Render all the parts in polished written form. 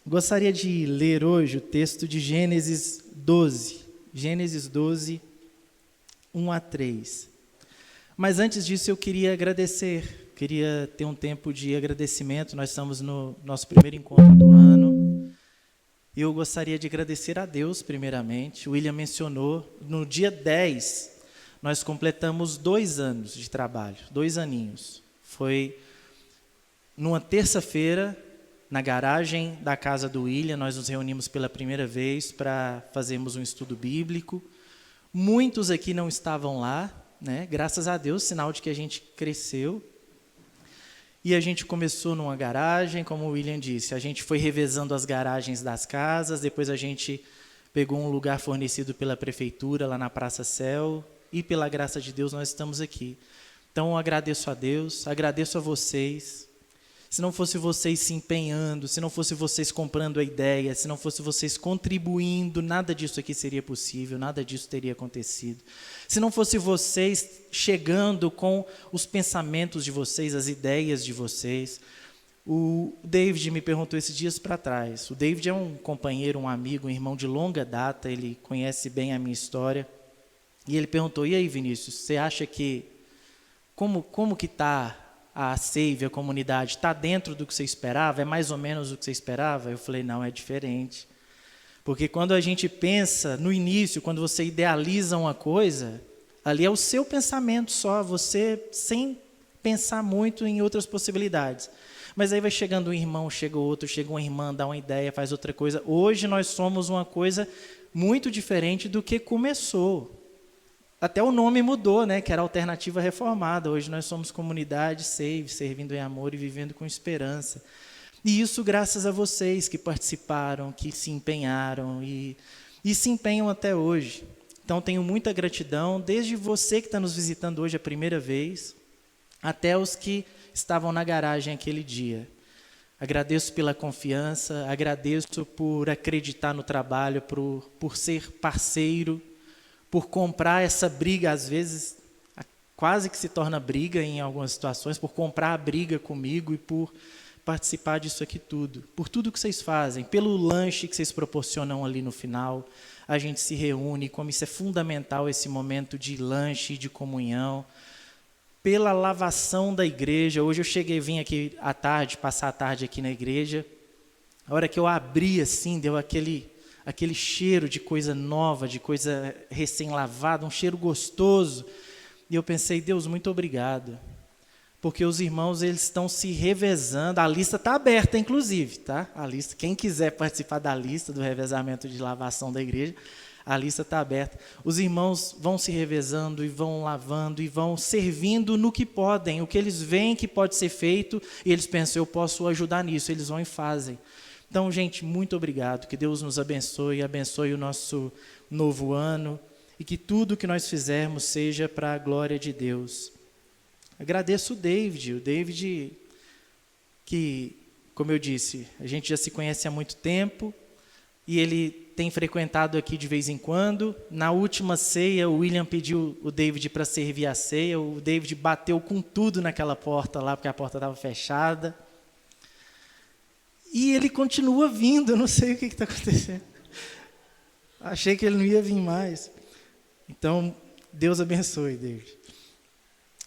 Gostaria de ler hoje o texto de Gênesis 12. Gênesis 12, 1 a 3. Mas antes disso eu queria agradecer, queria ter um tempo de agradecimento. Nós estamos no nosso primeiro encontro do ano. Eu gostaria de agradecer a Deus primeiramente. O William mencionou, no dia 10, nós completamos 2 anos de trabalho, 2 aninhos. Foi numa terça-feira, na garagem da casa do William, nós nos reunimos pela primeira vez para fazermos um estudo bíblico. Muitos aqui não estavam lá, né? Graças a Deus, sinal de que a gente cresceu. E a gente começou numa garagem, como o William disse, a gente foi revezando as garagens das casas, depois a gente pegou um lugar fornecido pela prefeitura, lá na Praça Céu, e pela graça de Deus nós estamos aqui. Então eu agradeço a Deus, agradeço a vocês. Se não fosse vocês se empenhando, se não fosse vocês comprando a ideia, se não fosse vocês contribuindo, nada disso aqui seria possível, nada disso teria acontecido. Se não fosse vocês chegando com os pensamentos de vocês, as ideias de vocês. O David me perguntou esses dias para trás. O David é um companheiro, um amigo, um irmão de longa data, ele conhece bem a minha história. E ele perguntou, e aí, Vinícius, você acha que, como que está a Save, a comunidade, está dentro do que você esperava? É mais ou menos o que você esperava? Eu falei, não, é diferente. Porque quando a gente pensa, no início, quando você idealiza uma coisa, ali é o seu pensamento só, você sem pensar muito em outras possibilidades. Mas aí vai chegando um irmão, chega outro, chega uma irmã, dá uma ideia, faz outra coisa. Hoje nós somos uma coisa muito diferente do que começou. Até o nome mudou, né? Que era Alternativa Reformada. Hoje nós somos Comunidade Save, servindo em amor e vivendo com esperança. E isso graças a vocês que participaram, que se empenharam e se empenham até hoje. Então tenho muita gratidão, desde você que está nos visitando hoje a primeira vez, até os que estavam na garagem aquele dia. Agradeço pela confiança, agradeço por acreditar no trabalho, por ser parceiro, por comprar essa briga, às vezes quase que se torna briga em algumas situações, por comprar a briga comigo e por participar disso aqui tudo. Por tudo que vocês fazem, pelo lanche que vocês proporcionam ali no final, a gente se reúne, como isso é fundamental, esse momento de lanche, de comunhão, pela lavação da igreja. Hoje eu vim aqui à tarde, passar a tarde aqui na igreja, a hora que eu abri assim, deu aquele cheiro de coisa nova, de coisa recém-lavada, um cheiro gostoso. E eu pensei, Deus, muito obrigado. Porque os irmãos, eles estão se revezando. A lista está aberta, inclusive, tá? A lista, quem quiser participar da lista do revezamento de lavação da igreja, a lista está aberta. Os irmãos vão se revezando e vão lavando e vão servindo no que podem. O que eles veem que pode ser feito, e eles pensam, eu posso ajudar nisso. Eles vão e fazem. Então, gente, muito obrigado, que Deus nos abençoe, abençoe o nosso novo ano e que tudo que nós fizermos seja para a glória de Deus. Agradeço o David que, como eu disse, a gente já se conhece há muito tempo e ele tem frequentado aqui de vez em quando. Na última ceia, o William pediu o David para servir a ceia, o David bateu com tudo naquela porta lá, porque a porta estava fechada. E ele continua vindo, eu não sei o que está acontecendo. Achei que ele não ia vir mais. Então, Deus abençoe, David.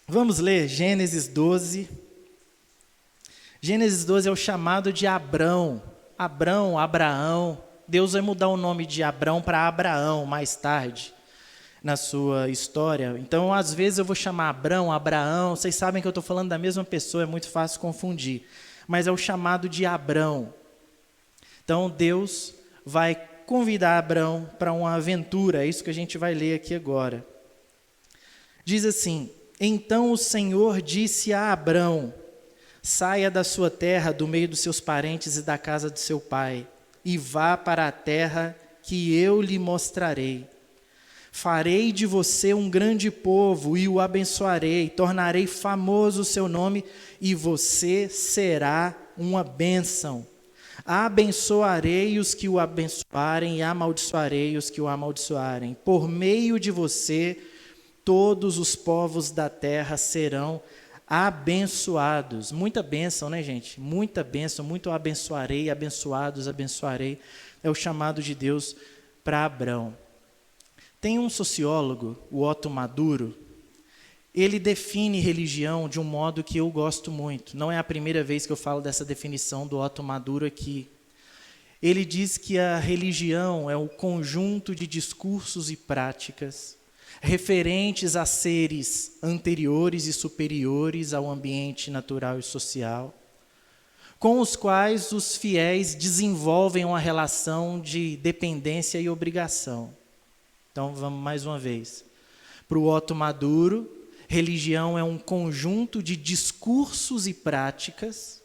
Vamos ler Gênesis 12. Gênesis 12 é o chamado de Abrão. Abraão. Deus vai mudar o nome de Abrão para Abraão mais tarde na sua história. Então, às vezes eu vou chamar Abraão. Vocês sabem que eu estou falando da mesma pessoa, é muito fácil confundir. Mas é o chamado de Abrão. Então, Deus vai convidar Abrão para uma aventura, é isso que a gente vai ler aqui agora. Diz assim, então o Senhor disse a Abrão, saia da sua terra, do meio dos seus parentes e da casa de seu pai, e vá para a terra que eu lhe mostrarei. Farei de você um grande povo e o abençoarei, tornarei famoso o seu nome e você será uma bênção. Abençoarei os que o abençoarem e amaldiçoarei os que o amaldiçoarem. Por meio de você, todos os povos da terra serão abençoados. Muita bênção, né, gente? Muita bênção, muito abençoarei, abençoados, abençoarei. É o chamado de Deus para Abrão. Tem um sociólogo, o Otto Maduro, ele define religião de um modo que eu gosto muito. Não é a primeira vez que eu falo dessa definição do Otto Maduro aqui. Ele diz que a religião é o conjunto de discursos e práticas referentes a seres anteriores e superiores ao ambiente natural e social, com os quais os fiéis desenvolvem uma relação de dependência e obrigação. Então, vamos mais uma vez. Para o Otto Maduro, religião é um conjunto de discursos e práticas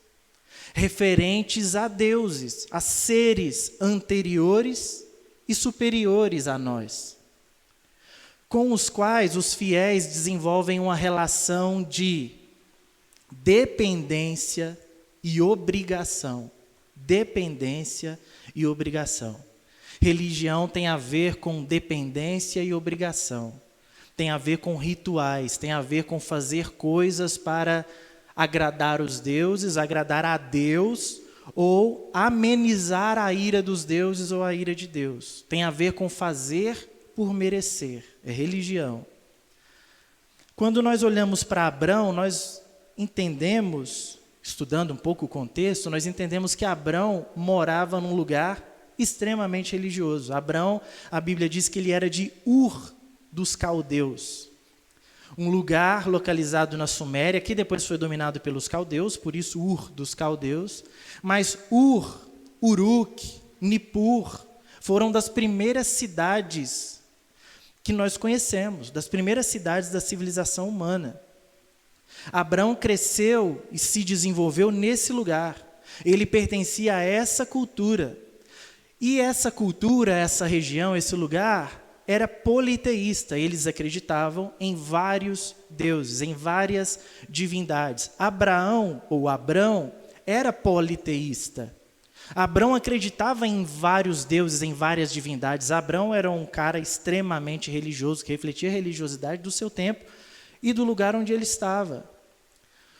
referentes a deuses, a seres anteriores e superiores a nós, com os quais os fiéis desenvolvem uma relação de dependência e obrigação. Dependência e obrigação. Religião tem a ver com dependência e obrigação. Tem a ver com rituais, tem a ver com fazer coisas para agradar os deuses, agradar a Deus, ou amenizar a ira dos deuses ou a ira de Deus. Tem a ver com fazer por merecer, é religião. Quando nós olhamos para Abrão, nós entendemos, estudando um pouco o contexto, nós entendemos que Abrão morava num lugar extremamente religioso. Abrão, a Bíblia diz que ele era de Ur dos caldeus, um lugar localizado na Suméria, que depois foi dominado pelos caldeus, por isso Ur dos caldeus, mas Ur, Uruk, Nippur, foram das primeiras cidades que nós conhecemos, das primeiras cidades da civilização humana. Abrão cresceu e se desenvolveu nesse lugar. Ele pertencia a essa cultura. E essa cultura, essa região, esse lugar, era politeísta. Eles acreditavam em vários deuses, em várias divindades. Abraão, ou Abrão, era politeísta. Abrão acreditava em vários deuses, em várias divindades. Abrão era um cara extremamente religioso, que refletia a religiosidade do seu tempo e do lugar onde ele estava.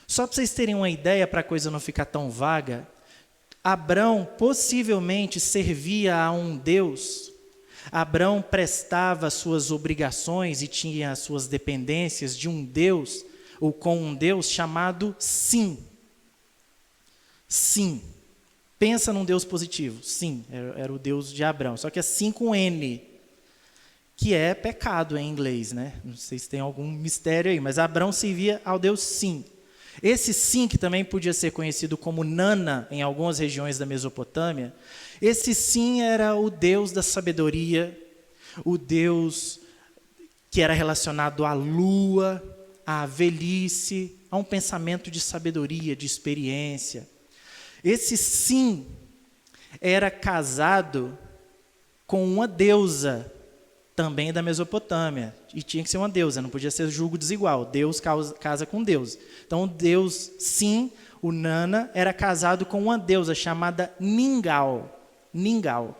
Só para vocês terem uma ideia, para a coisa não ficar tão vaga, Abrão possivelmente servia a um Deus. Abrão prestava suas obrigações e tinha as suas dependências de um Deus, ou com um Deus chamado Sim. Sim. Pensa num Deus positivo. Sim, era o Deus de Abrão. Só que é Sim com N, que é pecado em inglês, né? Não sei se tem algum mistério aí, mas Abrão servia ao Deus Sim. Esse Sim, que também podia ser conhecido como Nana em algumas regiões da Mesopotâmia, esse Sim era o Deus da sabedoria, o Deus que era relacionado à lua, à velhice, a um pensamento de sabedoria, de experiência. Esse Sim era casado com uma deusa também da Mesopotâmia. E tinha que ser uma deusa, não podia ser julgo desigual. Deus casa com Deus. Então, o Deus Sim, o Nana, era casado com uma deusa chamada Ningal. Ningal.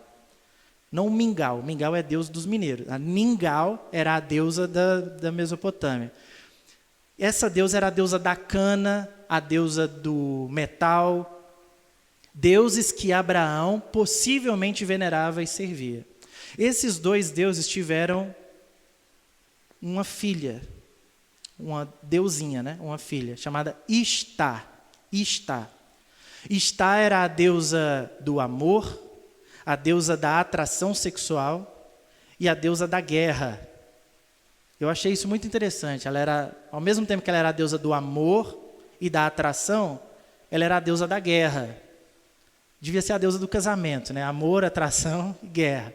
Não Mingau. Mingau é deus dos mineiros. A Ningal era a deusa da Mesopotâmia. Essa deusa era a deusa da cana, a deusa do metal. Deuses que Abraão possivelmente venerava e servia. Esses dois deuses tiveram uma filha, uma deusinha, né? Uma filha, chamada Istá. Istá. Istá era a deusa do amor, a deusa da atração sexual e a deusa da guerra. Eu achei isso muito interessante. Ela era, ao mesmo tempo que ela era a deusa do amor e da atração, ela era a deusa da guerra. Devia ser a deusa do casamento, né? Amor, atração e guerra.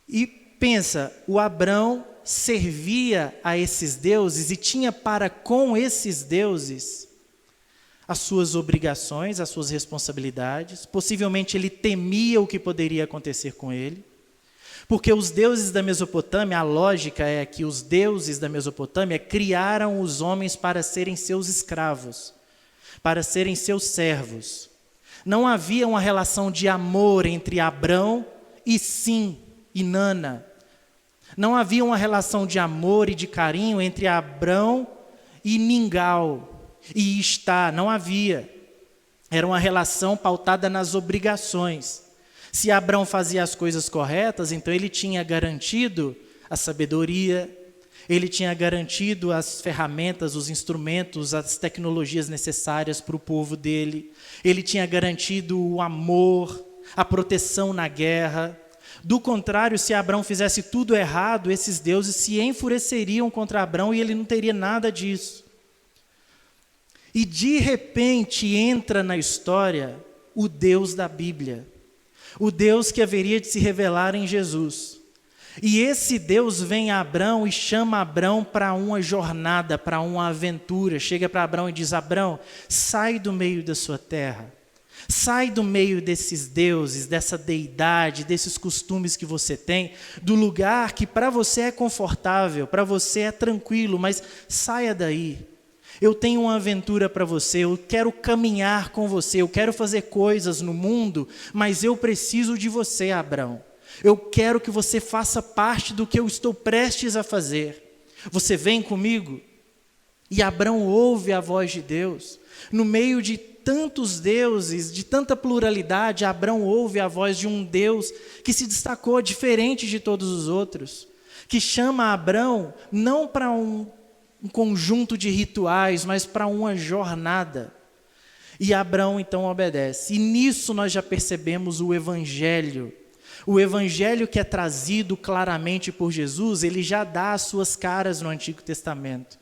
E pensa, o Abrão servia a esses deuses e tinha para com esses deuses as suas obrigações, as suas responsabilidades. Possivelmente ele temia o que poderia acontecer com ele. Porque os deuses da Mesopotâmia, a lógica é que os deuses da Mesopotâmia criaram os homens para serem seus escravos, para serem seus servos. Não havia uma relação de amor entre Abrão e Sim e Nana. Não havia uma relação de amor e de carinho entre Abrão e Ningal. e está, não havia. Era uma relação pautada nas obrigações. Se Abrão fazia as coisas corretas, então ele tinha garantido a sabedoria, ele tinha garantido as ferramentas, os instrumentos, as tecnologias necessárias para o povo dele. Ele tinha garantido o amor, a proteção na guerra. Do contrário, se Abrão fizesse tudo errado, esses deuses se enfureceriam contra Abrão e ele não teria nada disso. E de repente entra na história o Deus da Bíblia, o Deus que haveria de se revelar em Jesus. E esse Deus vem a Abrão e chama Abrão para uma jornada, para uma aventura. Chega para Abrão e diz: Abrão, sai do meio da sua terra. Sai do meio desses deuses, dessa deidade, desses costumes que você tem, do lugar que para você é confortável, para você é tranquilo, mas saia daí. Eu tenho uma aventura para você, eu quero caminhar com você, eu quero fazer coisas no mundo, mas eu preciso de você, Abrão. Eu quero que você faça parte do que eu estou prestes a fazer. Você vem comigo? E Abrão ouve a voz de Deus. No meio de tantos deuses, de tanta pluralidade, Abrão ouve a voz de um Deus que se destacou diferente de todos os outros, que chama Abrão não para um conjunto de rituais, mas para uma jornada. E Abrão então obedece. E nisso nós já percebemos o Evangelho. O Evangelho que é trazido claramente por Jesus, ele já dá as suas caras no Antigo Testamento.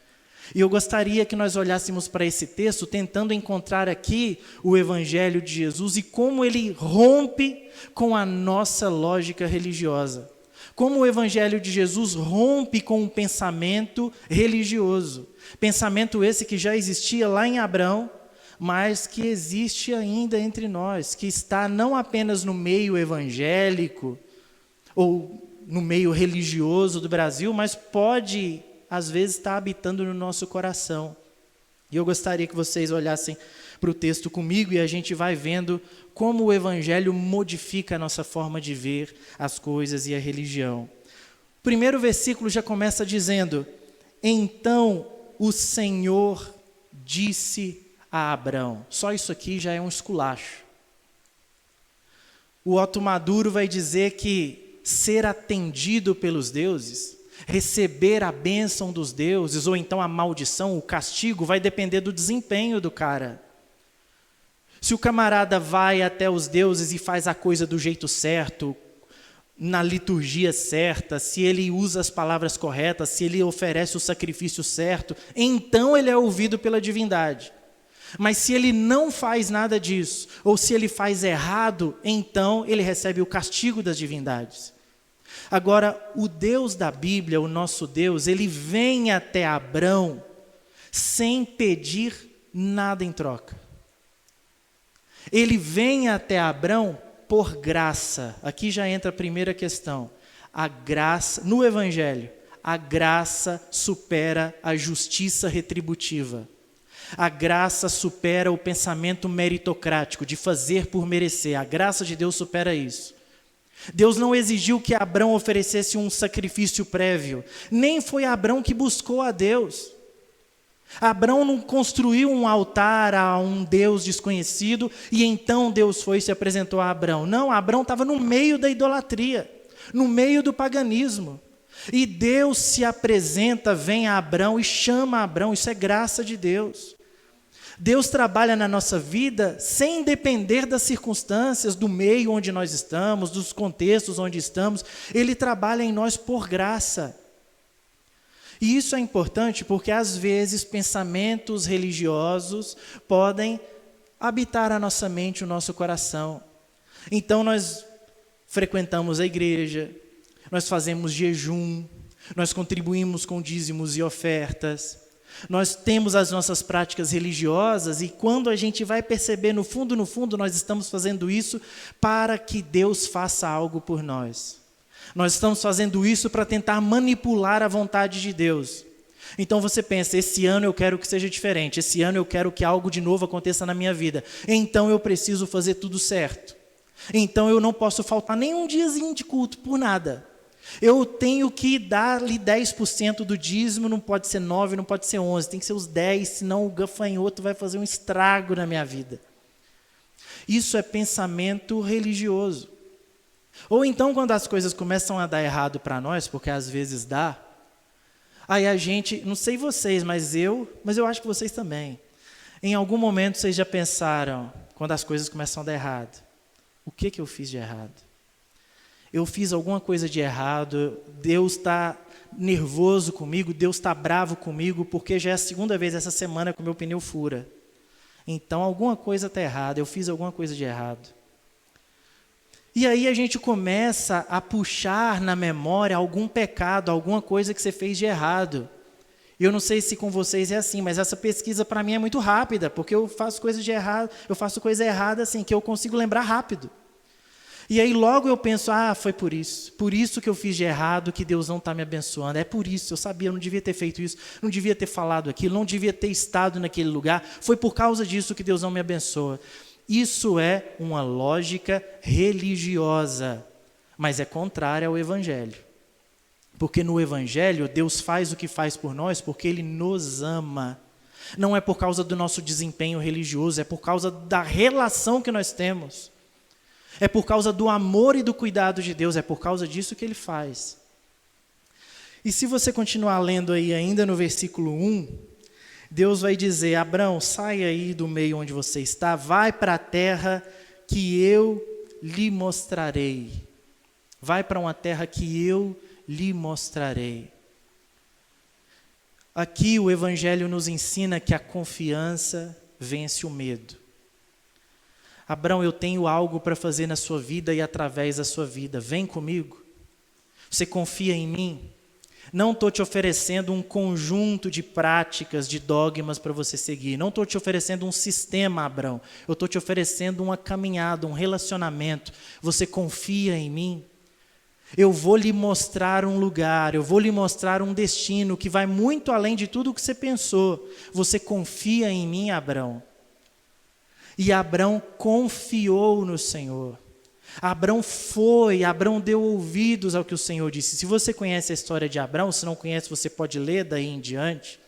E eu gostaria que nós olhássemos para esse texto, tentando encontrar aqui o Evangelho de Jesus e como ele rompe com a nossa lógica religiosa. Como o Evangelho de Jesus rompe com um pensamento religioso. Pensamento esse que já existia lá em Abrão, mas que existe ainda entre nós, que está não apenas no meio evangélico ou no meio religioso do Brasil, mas pode, às vezes, estar habitando no nosso coração. E eu gostaria que vocês olhassem para o texto comigo e a gente vai vendo como o Evangelho modifica a nossa forma de ver as coisas e a religião. O primeiro versículo já começa dizendo: então o Senhor disse a Abrão. Só isso aqui já é um esculacho. O Otto Maduro vai dizer que ser atendido pelos deuses, receber a bênção dos deuses, ou então a maldição, o castigo, vai depender do desempenho do cara. Se o camarada vai até os deuses e faz a coisa do jeito certo, na liturgia certa, se ele usa as palavras corretas, se ele oferece o sacrifício certo, então ele é ouvido pela divindade. Mas se ele não faz nada disso, ou se ele faz errado, então ele recebe o castigo das divindades. Agora, o Deus da Bíblia, o nosso Deus, ele vem até Abrão sem pedir nada em troca. Ele vem até Abrão por graça. Aqui já entra a primeira questão. A graça, no Evangelho, a graça supera a justiça retributiva. A graça supera o pensamento meritocrático, de fazer por merecer. A graça de Deus supera isso. Deus não exigiu que Abrão oferecesse um sacrifício prévio. Nem foi Abrão que buscou a Deus. Abrão não construiu um altar a um Deus desconhecido e então Deus foi e se apresentou a Abrão. Não, Abrão estava no meio da idolatria, no meio do paganismo. E Deus se apresenta, vem a Abrão e chama a Abrão. Isso é graça de Deus. Deus trabalha na nossa vida sem depender das circunstâncias, do meio onde nós estamos, dos contextos onde estamos. Ele trabalha em nós por graça. E isso é importante porque, às vezes, pensamentos religiosos podem habitar a nossa mente, o nosso coração. Então, nós frequentamos a igreja, nós fazemos jejum, nós contribuímos com dízimos e ofertas, nós temos as nossas práticas religiosas e quando a gente vai perceber, no fundo, nós estamos fazendo isso para que Deus faça algo por nós. Nós estamos fazendo isso para tentar manipular a vontade de Deus. Então você pensa, esse ano eu quero que seja diferente, esse ano eu quero que algo de novo aconteça na minha vida, então eu preciso fazer tudo certo. Então eu não posso faltar nem um diazinho de culto por nada. Eu tenho que dar-lhe 10% do dízimo, não pode ser 9, não pode ser 11, tem que ser os 10, senão o gafanhoto vai fazer um estrago na minha vida. Isso é pensamento religioso. Ou então, quando as coisas começam a dar errado para nós, porque às vezes dá, aí a gente, não sei vocês, mas eu acho que vocês também, em algum momento vocês já pensaram, quando as coisas começam a dar errado, o que eu fiz de errado? Eu fiz alguma coisa de errado, Deus está nervoso comigo, Deus está bravo comigo, porque já é a segunda vez essa semana que o meu pneu fura. Então, alguma coisa está errada, eu fiz alguma coisa de errado. E aí a gente começa a puxar na memória algum pecado, alguma coisa que você fez de errado. Eu não sei se com vocês é assim, mas essa pesquisa para mim é muito rápida, porque eu faço coisa de errado, eu faço coisa errada assim, que eu consigo lembrar rápido. E aí logo eu penso, foi por isso que eu fiz de errado, que Deus não está me abençoando, é por isso, eu sabia, eu não devia ter feito isso, não devia ter falado aquilo, não devia ter estado naquele lugar, foi por causa disso que Deus não me abençoa. Isso é uma lógica religiosa, mas é contrária ao Evangelho. Porque no Evangelho, Deus faz o que faz por nós, porque Ele nos ama. Não é por causa do nosso desempenho religioso, é por causa da relação que nós temos. É por causa do amor e do cuidado de Deus, é por causa disso que Ele faz. E se você continuar lendo aí ainda no versículo 1, Deus vai dizer, Abrão, sai aí do meio onde você está, vai para a terra que eu lhe mostrarei. Vai para uma terra que eu lhe mostrarei. Aqui o Evangelho nos ensina que a confiança vence o medo. Abrão, eu tenho algo para fazer na sua vida e através da sua vida. Vem comigo. Você confia em mim? Não estou te oferecendo um conjunto de práticas, de dogmas para você seguir. Não estou te oferecendo um sistema, Abrão. Eu estou te oferecendo uma caminhada, um relacionamento. Você confia em mim? Eu vou lhe mostrar um lugar, eu vou lhe mostrar um destino que vai muito além de tudo o que você pensou. Você confia em mim, Abrão? E Abrão confiou no Senhor. Abrão deu ouvidos ao que o Senhor disse. Se você conhece a história de Abrão, se não conhece, você pode ler daí em diante.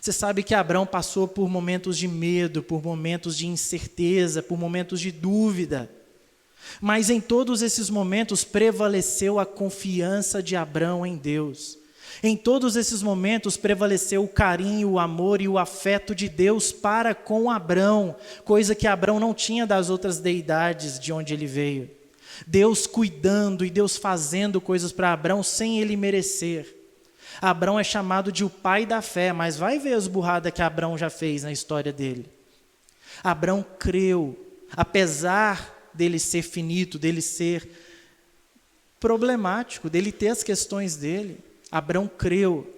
Você sabe que Abrão passou por momentos de medo, por momentos de incerteza, por momentos de dúvida. Mas em todos esses momentos prevaleceu a confiança de Abrão em Deus. Em todos esses momentos prevaleceu o carinho, o amor e o afeto de Deus para com Abrão, coisa que Abrão não tinha das outras deidades de onde ele veio. Deus cuidando e Deus fazendo coisas para Abrão sem ele merecer. Abrão é chamado de o pai da fé, mas vai ver as burradas que Abrão já fez na história dele. Abrão creu, apesar dele ser finito, dele ser problemático, dele ter as questões dele. Abrão creu.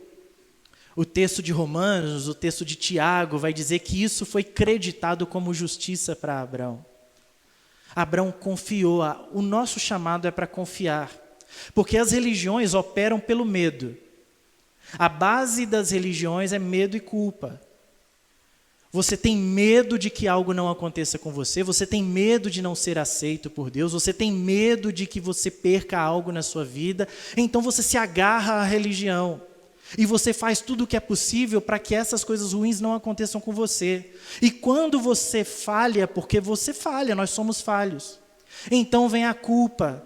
O texto de Romanos, o texto de Tiago vai dizer que isso foi creditado como justiça para Abrão. Abrão confiou. O nosso chamado é para confiar, porque as religiões operam pelo medo. A base das religiões é medo e culpa. Você tem medo de que algo não aconteça com você, você tem medo de não ser aceito por Deus, você tem medo de que você perca algo na sua vida, então você se agarra à religião. E você faz tudo o que é possível para que essas coisas ruins não aconteçam com você. E quando você falha, porque você falha, nós somos falhos, então vem a culpa.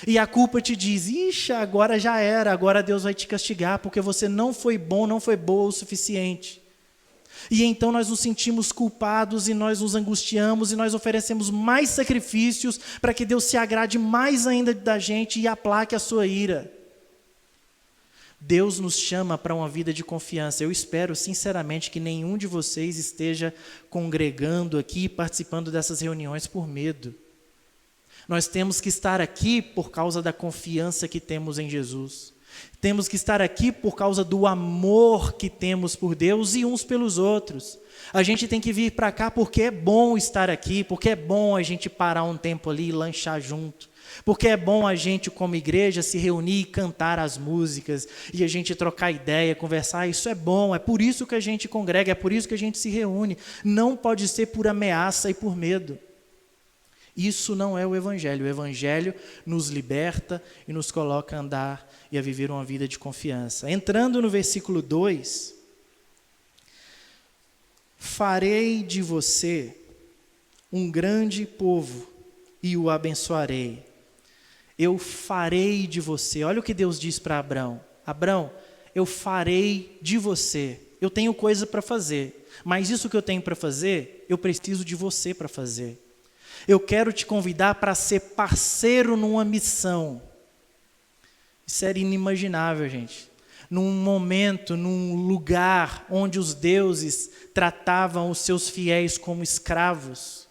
E a culpa te diz, ixi, agora já era, agora Deus vai te castigar, porque você não foi bom, não foi boa o suficiente. E então nós nos sentimos culpados e nós nos angustiamos e nós oferecemos mais sacrifícios para que Deus se agrade mais ainda da gente e aplaque a sua ira. Deus nos chama para uma vida de confiança. Eu espero sinceramente que nenhum de vocês esteja congregando aqui, participando dessas reuniões por medo. Nós temos que estar aqui por causa da confiança que temos em Jesus. Temos que estar aqui por causa do amor que temos por Deus e uns pelos outros. A gente tem que vir para cá porque é bom estar aqui, porque é bom a gente parar um tempo ali e lanchar junto. Porque é bom a gente, como igreja, se reunir e cantar as músicas, e a gente trocar ideia, conversar, isso é bom, é por isso que a gente congrega, é por isso que a gente se reúne. Não pode ser por ameaça e por medo. Isso não é o Evangelho. O Evangelho nos liberta e nos coloca a andar e a viver uma vida de confiança. Entrando no versículo 2, farei de você um grande povo e o abençoarei. Eu farei de você. Olha o que Deus diz para Abrão. Abrão, eu farei de você. Eu tenho coisa para fazer, mas isso que eu tenho para fazer, eu preciso de você para fazer. Eu quero te convidar para ser parceiro numa missão. Isso era inimaginável, gente. Num momento, num lugar onde os deuses tratavam os seus fiéis como escravos,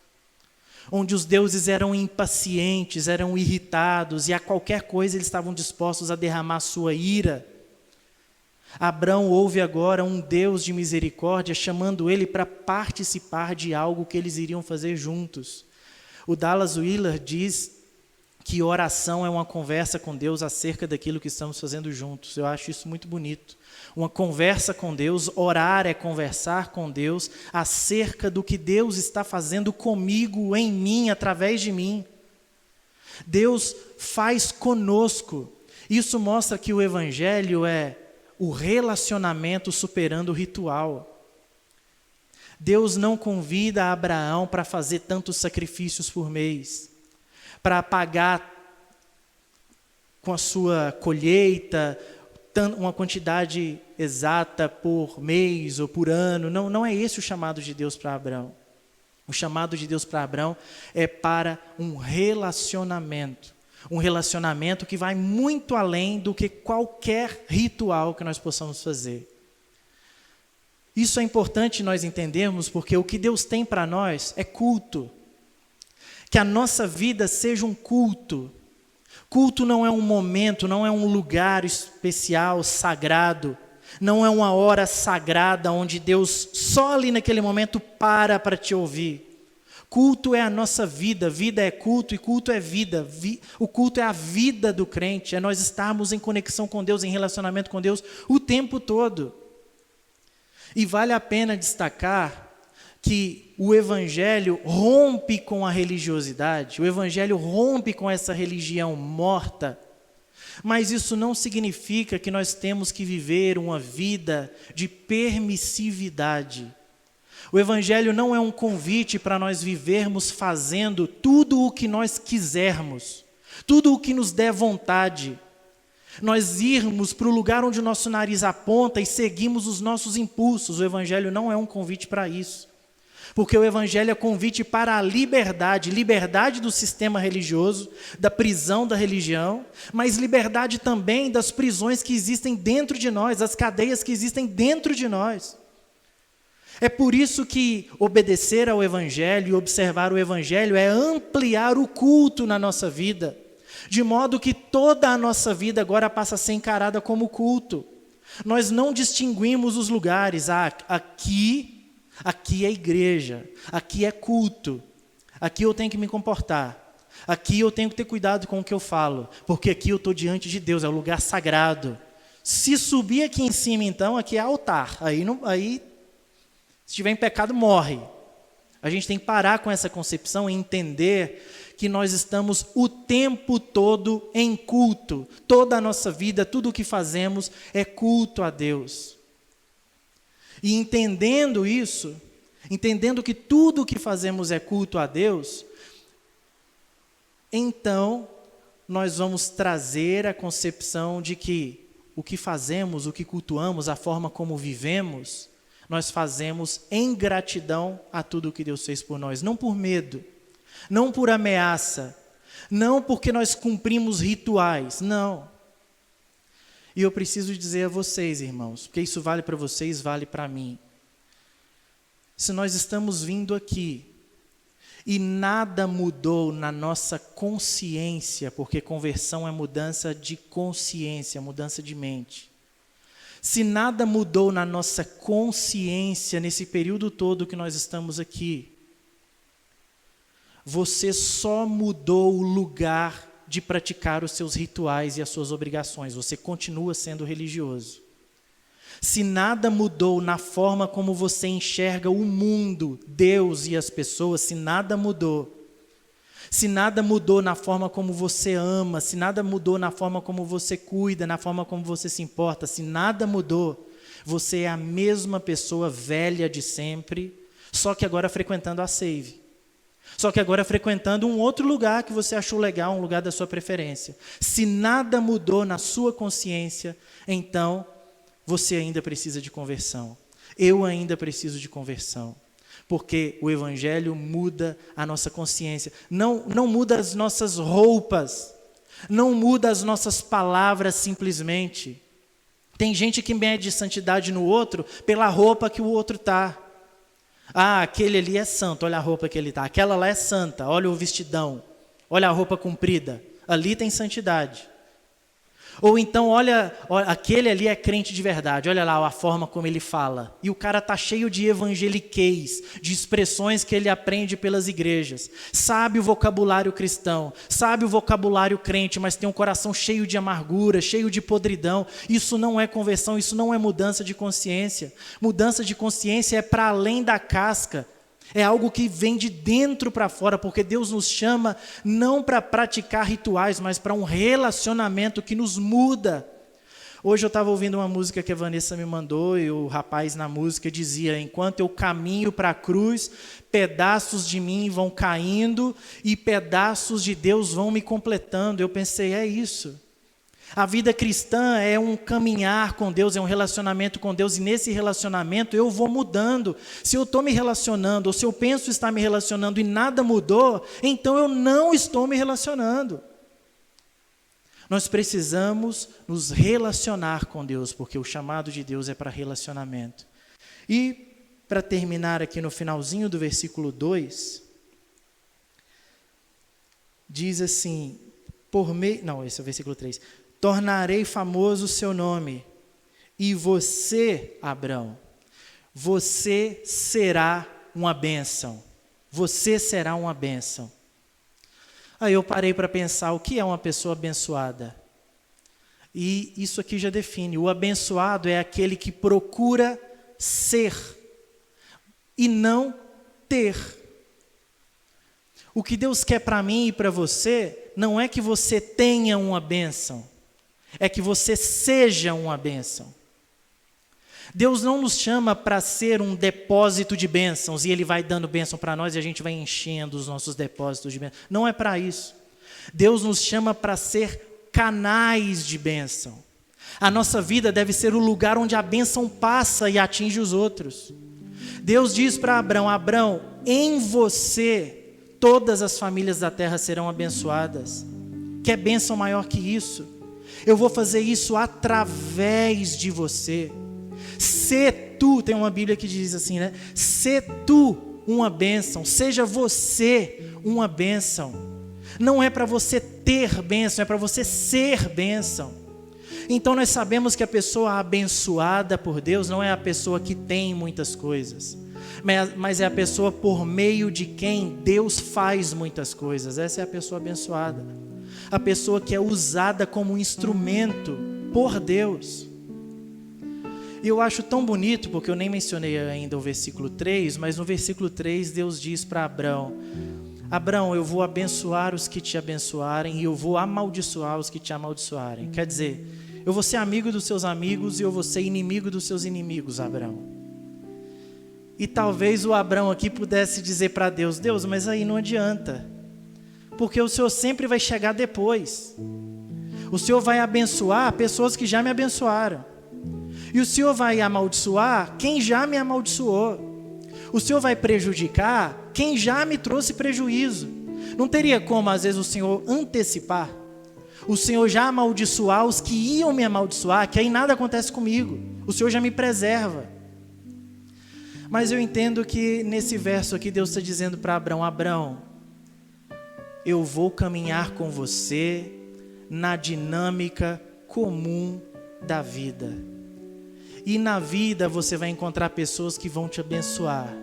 onde os deuses eram impacientes, eram irritados, e a qualquer coisa eles estavam dispostos a derramar sua ira. Abrão ouve agora um Deus de misericórdia chamando ele para participar de algo que eles iriam fazer juntos. O Dallas Willard diz que oração é uma conversa com Deus acerca daquilo que estamos fazendo juntos. Eu acho isso muito bonito. Uma conversa com Deus, orar é conversar com Deus acerca do que Deus está fazendo comigo, em mim, através de mim. Deus faz conosco. Isso mostra que o Evangelho é o relacionamento superando o ritual. Deus não convida Abraão para fazer tantos sacrifícios por mês, para pagar com a sua colheita uma quantidade exata por mês ou por ano. Não é esse o chamado de Deus para Abraão. O chamado de Deus para Abraão é para um relacionamento que vai muito além do que qualquer ritual que nós possamos fazer. Isso é importante nós entendermos, porque o que Deus tem para nós é culto. Que a nossa vida seja um culto. Culto não é um momento, não é um lugar especial, sagrado. Não é uma hora sagrada onde Deus só ali naquele momento para te ouvir. Culto é a nossa vida, vida é culto e culto é vida. O culto é a vida do crente, é nós estarmos em conexão com Deus, em relacionamento com Deus o tempo todo. E vale a pena destacar que o Evangelho rompe com a religiosidade, o Evangelho rompe com essa religião morta, mas isso não significa que nós temos que viver uma vida de permissividade. O Evangelho não é um convite para nós vivermos fazendo tudo o que nós quisermos, tudo o que nos der vontade. Nós irmos para o lugar onde o nosso nariz aponta e seguimos os nossos impulsos. O Evangelho não é um convite para isso. Porque o Evangelho é convite para a liberdade, liberdade do sistema religioso, da prisão da religião, mas liberdade também das prisões que existem dentro de nós, das cadeias que existem dentro de nós. É por isso que obedecer ao Evangelho e observar o Evangelho é ampliar o culto na nossa vida, de modo que toda a nossa vida agora passa a ser encarada como culto. Nós não distinguimos os lugares, aqui é igreja, aqui é culto, aqui eu tenho que me comportar, aqui eu tenho que ter cuidado com o que eu falo, porque aqui eu estou diante de Deus, é o lugar sagrado. Se subir aqui em cima, então, aqui é altar, aí se estiver em pecado, morre. A gente tem que parar com essa concepção e entender que nós estamos o tempo todo em culto. Toda a nossa vida, tudo o que fazemos é culto a Deus. E entendendo isso, entendendo que tudo o que fazemos é culto a Deus, então nós vamos trazer a concepção de que o que fazemos, o que cultuamos, a forma como vivemos, nós fazemos em gratidão a tudo o que Deus fez por nós, não por medo, não por ameaça, não porque nós cumprimos rituais, não. E eu preciso dizer a vocês, irmãos, porque isso vale para vocês, vale para mim. Se nós estamos vindo aqui e nada mudou na nossa consciência, porque conversão é mudança de consciência, mudança de mente. Se nada mudou na nossa consciência nesse período todo que nós estamos aqui, você só mudou o lugar de praticar os seus rituais e as suas obrigações. Você continua sendo religioso. Se nada mudou na forma como você enxerga o mundo, Deus e as pessoas, se nada mudou, se nada mudou na forma como você ama, se nada mudou na forma como você cuida, na forma como você se importa, se nada mudou, você é a mesma pessoa velha de sempre, só que agora frequentando a Save. Só que agora frequentando um outro lugar que você achou legal, um lugar da sua preferência. Se nada mudou na sua consciência, então você ainda precisa de conversão. Eu ainda preciso de conversão. Porque o Evangelho muda a nossa consciência. Não muda as nossas roupas. Não muda as nossas palavras simplesmente. Tem gente que mede santidade no outro pela roupa que o outro está. Ah, aquele ali é santo, olha a roupa que ele está. Aquela lá é santa, olha o vestidão. Olha a roupa comprida. Ali tem santidade. Ou então, olha, aquele ali é crente de verdade, olha lá a forma como ele fala. E o cara está cheio de evangeliquez, de expressões que ele aprende pelas igrejas. Sabe o vocabulário cristão, sabe o vocabulário crente, mas tem um coração cheio de amargura, cheio de podridão. Isso não é conversão, isso não é mudança de consciência. Mudança de consciência é para além da casca. É algo que vem de dentro para fora, porque Deus nos chama não para praticar rituais, mas para um relacionamento que nos muda. Hoje eu estava ouvindo uma música que a Vanessa me mandou e o rapaz na música dizia: enquanto eu caminho para a cruz, pedaços de mim vão caindo e pedaços de Deus vão me completando. Eu pensei, é isso. A vida cristã é um caminhar com Deus, é um relacionamento com Deus, e nesse relacionamento eu vou mudando. Se eu estou me relacionando, ou se eu penso estar me relacionando e nada mudou, então eu não estou me relacionando. Nós precisamos nos relacionar com Deus, porque o chamado de Deus é para relacionamento. E, para terminar aqui no finalzinho do versículo 2, diz assim, esse é o versículo 3. Tornarei famoso o seu nome, e você, Abrão, você será uma bênção. Você será uma bênção. Aí eu parei para pensar, o que é uma pessoa abençoada? E isso aqui já define, o abençoado é aquele que procura ser e não ter. O que Deus quer para mim e para você, não é que você tenha uma bênção, é que você seja uma bênção. Deus não nos chama para ser um depósito de bênçãos e Ele vai dando bênção para nós e a gente vai enchendo os nossos depósitos de bênçãos. Não é para isso. Deus nos chama para ser canais de bênção. A nossa vida deve ser o lugar onde a bênção passa e atinge os outros. Deus diz para Abrão: Abrão, em você todas as famílias da terra serão abençoadas. Quer bênção maior que isso? Eu vou fazer isso através de você. Sê tu, tem uma Bíblia que diz assim, né? Sê tu uma bênção, seja você uma bênção. Não é para você ter bênção, é para você ser bênção. Então nós sabemos que a pessoa abençoada por Deus não é a pessoa que tem muitas coisas, mas é a pessoa por meio de quem Deus faz muitas coisas. Essa é a pessoa abençoada. A pessoa que é usada como um instrumento por Deus. E eu acho tão bonito, porque eu nem mencionei ainda o versículo 3, mas no versículo 3 Deus diz para Abrão: Abrão, eu vou abençoar os que te abençoarem e eu vou amaldiçoar os que te amaldiçoarem. Quer dizer, eu vou ser amigo dos seus amigos e eu vou ser inimigo dos seus inimigos, Abrão. E talvez o Abrão aqui pudesse dizer para Deus: Deus, mas aí não adianta, porque o Senhor sempre vai chegar depois. O Senhor vai abençoar pessoas que já me abençoaram. E o Senhor vai amaldiçoar quem já me amaldiçoou. O Senhor vai prejudicar quem já me trouxe prejuízo. Não teria como, às vezes, o Senhor antecipar? O Senhor já amaldiçoar os que iam me amaldiçoar, que aí nada acontece comigo. O Senhor já me preserva. Mas eu entendo que nesse verso aqui Deus está dizendo para Abrão: Abrão, eu vou caminhar com você na dinâmica comum da vida. E na vida você vai encontrar pessoas que vão te abençoar.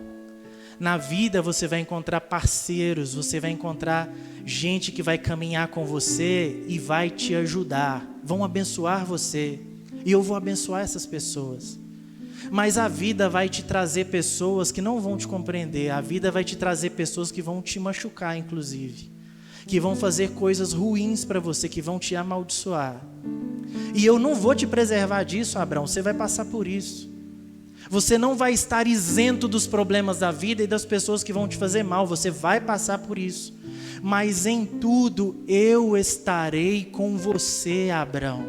Na vida você vai encontrar parceiros, você vai encontrar gente que vai caminhar com você e vai te ajudar. Vão abençoar você. E eu vou abençoar essas pessoas. Mas a vida vai te trazer pessoas que não vão te compreender. A vida vai te trazer pessoas que vão te machucar, inclusive. que vão fazer coisas ruins para você, que vão te amaldiçoar. E eu não vou te preservar disso, Abraão, você vai passar por isso. Você não vai estar isento dos problemas da vida e das pessoas que vão te fazer mal, você vai passar por isso. Mas em tudo eu estarei com você, Abraão.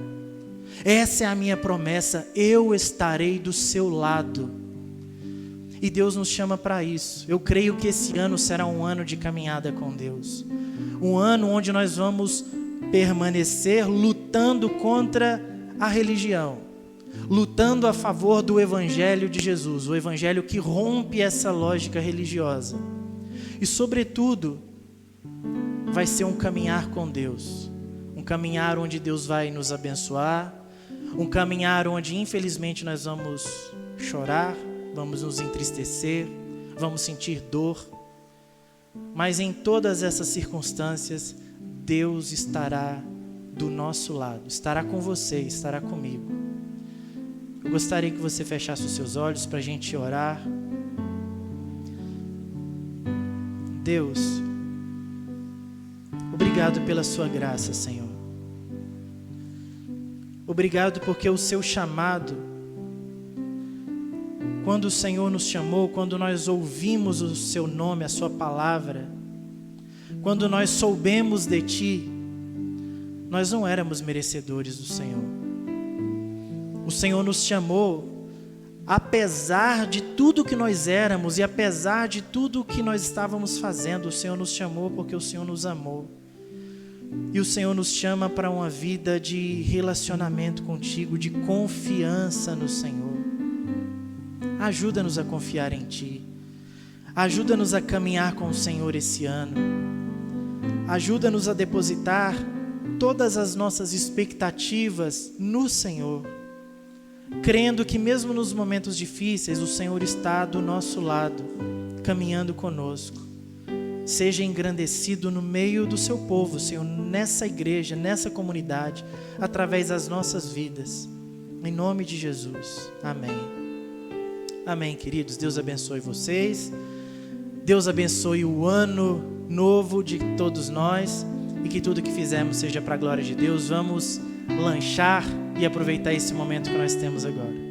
Essa é a minha promessa, eu estarei do seu lado. E Deus nos chama para isso. Eu creio que esse ano será um ano de caminhada com Deus. Um ano onde nós vamos permanecer lutando contra a religião, lutando a favor do Evangelho de Jesus, o Evangelho que rompe essa lógica religiosa. E sobretudo, vai ser um caminhar com Deus, um caminhar onde Deus vai nos abençoar, um caminhar onde infelizmente nós vamos chorar, vamos nos entristecer, vamos sentir dor, mas em todas essas circunstâncias, Deus estará do nosso lado, estará com você, estará comigo. Eu gostaria que você fechasse os seus olhos para a gente orar. Deus, obrigado pela sua graça, Senhor. Obrigado porque o seu chamado, quando o Senhor nos chamou, quando nós ouvimos o seu nome, a sua palavra, quando nós soubemos de ti, nós não éramos merecedores do Senhor. O Senhor nos chamou, apesar de tudo que nós éramos e apesar de tudo que nós estávamos fazendo, o Senhor nos chamou porque o Senhor nos amou. E o Senhor nos chama para uma vida de relacionamento contigo, de confiança no Senhor. Ajuda-nos a confiar em ti. Ajuda-nos a caminhar com o Senhor esse ano. Ajuda-nos a depositar todas as nossas expectativas no Senhor, crendo que mesmo nos momentos difíceis, o Senhor está do nosso lado, caminhando conosco. Seja engrandecido no meio do seu povo, Senhor, nessa igreja, nessa comunidade, através das nossas vidas. Em nome de Jesus. Amém. Amém, queridos. Deus abençoe vocês. Deus abençoe o ano novo de todos nós. E que tudo que fizermos seja para a glória de Deus. Vamos lanchar e aproveitar esse momento que nós temos agora.